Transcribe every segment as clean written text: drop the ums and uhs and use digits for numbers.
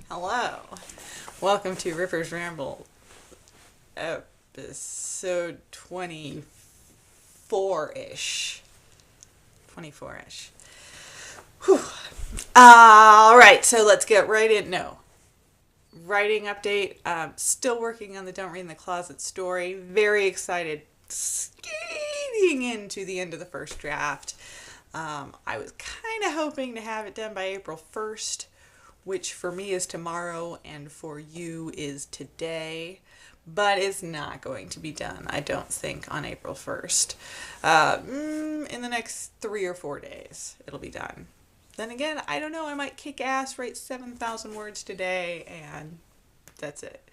Hello. Welcome to Ripper's Ramble, episode 24-ish. 24-ish. Whew. All right, so let's get right in. No. Writing update. Still working on the Don't Read in the Closet story. Very excited. Skating into the end of the first draft. I was kind of hoping to have it done by April 1st. Which for me is tomorrow and for you is today, but it's not going to be done, I don't think, on April 1st. In the next 3 or 4 days, it'll be done. Then again, I don't know, I might kick ass, write 7,000 words today, and that's it.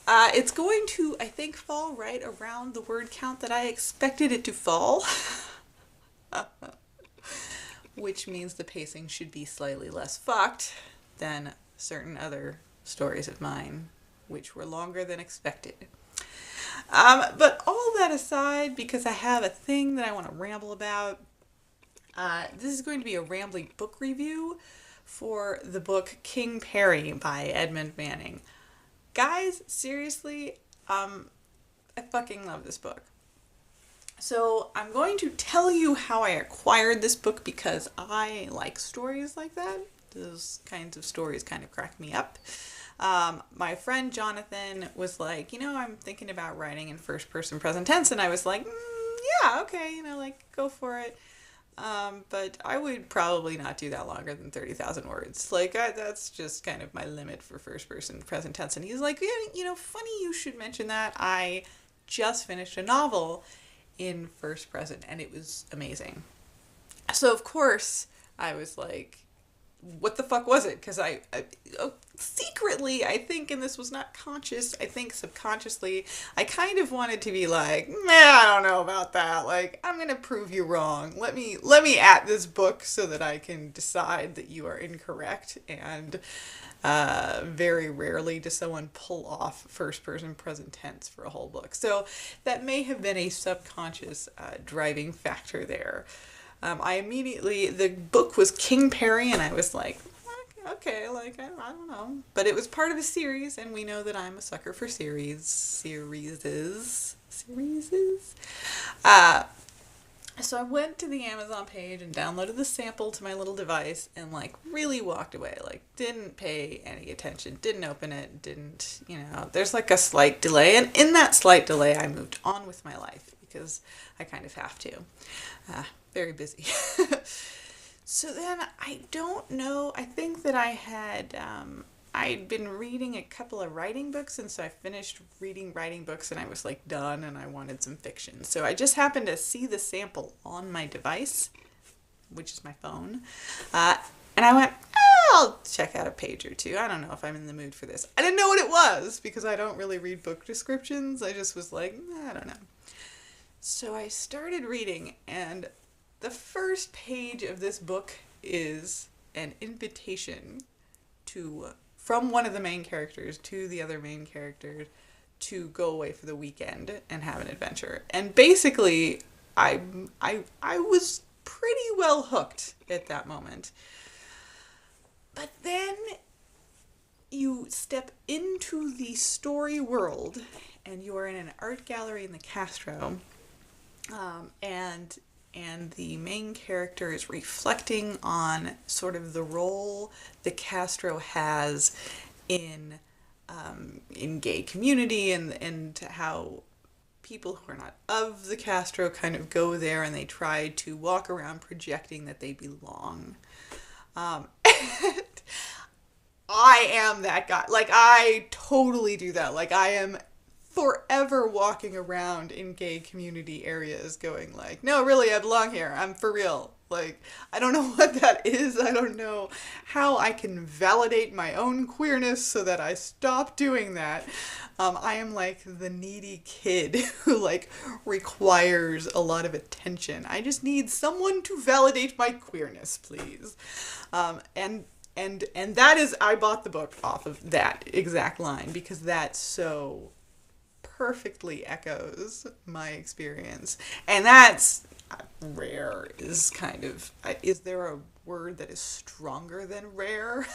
It's going to, I think, fall right around the word count that I expected it to fall. Which means the pacing should be slightly less fucked than certain other stories of mine, which were longer than expected. But all that aside, because I have a thing that I want to ramble about, this is going to be a rambling book review for the book King Perry by Edmond Manning. Guys, seriously, I fucking love this book. So I'm going to tell you how I acquired this book because I like stories like that. Those kinds of stories kind of crack me up. My friend Jonathan was like, I'm thinking about writing in first person present tense. And I was like, yeah, okay, go for it. But I would probably not do that longer than 30,000 words. That's just kind of my limit for first person present tense. And he's like, yeah, funny you should mention that. I just finished a novel in first present and it was amazing. So of course I was like, what the fuck was it? Because I secretly, I think, and this was not conscious, I think subconsciously, I kind of wanted to be like, I don't know about that. I'm going to prove you wrong. Let me at this book so that I can decide that you are incorrect. And very rarely does someone pull off first person present tense for a whole book. So that may have been a subconscious driving factor there. The book was King Perry, and I was like, okay, I don't know. But it was part of a series, and we know that I'm a sucker for series. So I went to the Amazon page and downloaded the sample to my little device and, really walked away. Didn't pay any attention, didn't open it, there's a slight delay. And in that slight delay, I moved on with my life because I kind of have to. Very busy. So then I don't know. I think that I'd been reading a couple of writing books, and so I finished reading writing books and I was done and I wanted some fiction. So I just happened to see the sample on my device, which is my phone. And I went, I'll check out a page or two. I don't know if I'm in the mood for this. I didn't know what it was because I don't really read book descriptions. I just was like, I don't know. So I started reading, and the first page of this book is an invitation from one of the main characters to the other main character to go away for the weekend and have an adventure. And basically, I was pretty well hooked at that moment. But then you step into the story world, and you are in an art gallery in the Castro, and the main character is reflecting on sort of the role the Castro has in gay community and how people who are not of the Castro kind of go there and they try to walk around projecting that they belong. And I am that guy. I totally do that. I am forever walking around in gay community areas going no, really, I belong here. I'm for real. I don't know what that is. I don't know how I can validate my own queerness so that I stop doing that. I am the needy kid who requires a lot of attention. I just need someone to validate my queerness, please. And that is, I bought the book off of that exact line because that's so perfectly echoes my experience. And that's rare is kind of, is there a word that is stronger than rare?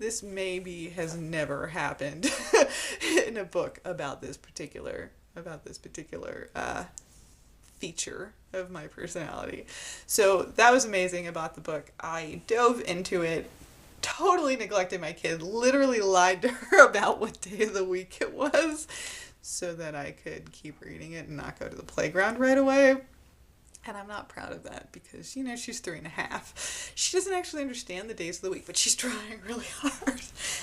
this maybe has never happened in a book about this particular feature of my personality. So that was amazing about the book. I dove into it, totally neglected my kid, literally lied to her about what day of the week it was so that I could keep reading it and not go to the playground right away. And I'm not proud of that because, you know, she's 3.5. She doesn't actually understand the days of the week, but she's trying really hard.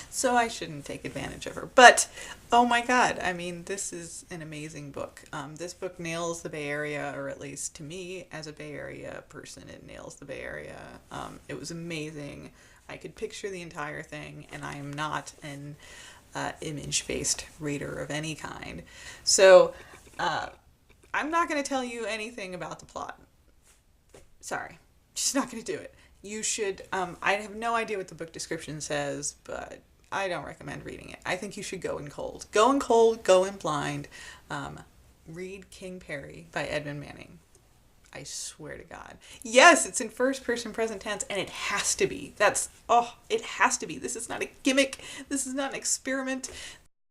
So I shouldn't take advantage of her. But, oh my God, I mean, this is an amazing book. This book nails the Bay Area, or at least to me, as a Bay Area person, it nails the Bay Area. It was amazing. I could picture the entire thing, and I am not an image-based reader of any kind. So, I'm not going to tell you anything about the plot. Sorry. Just not going to do it. You should, I have no idea what the book description says, but I don't recommend reading it. I think you should go in cold. Go in cold, go in blind. Read King Perry by Edmond Manning. I swear to God. Yes, it's in first person present tense, and it has to be. It has to be. This is not a gimmick. This is not an experiment.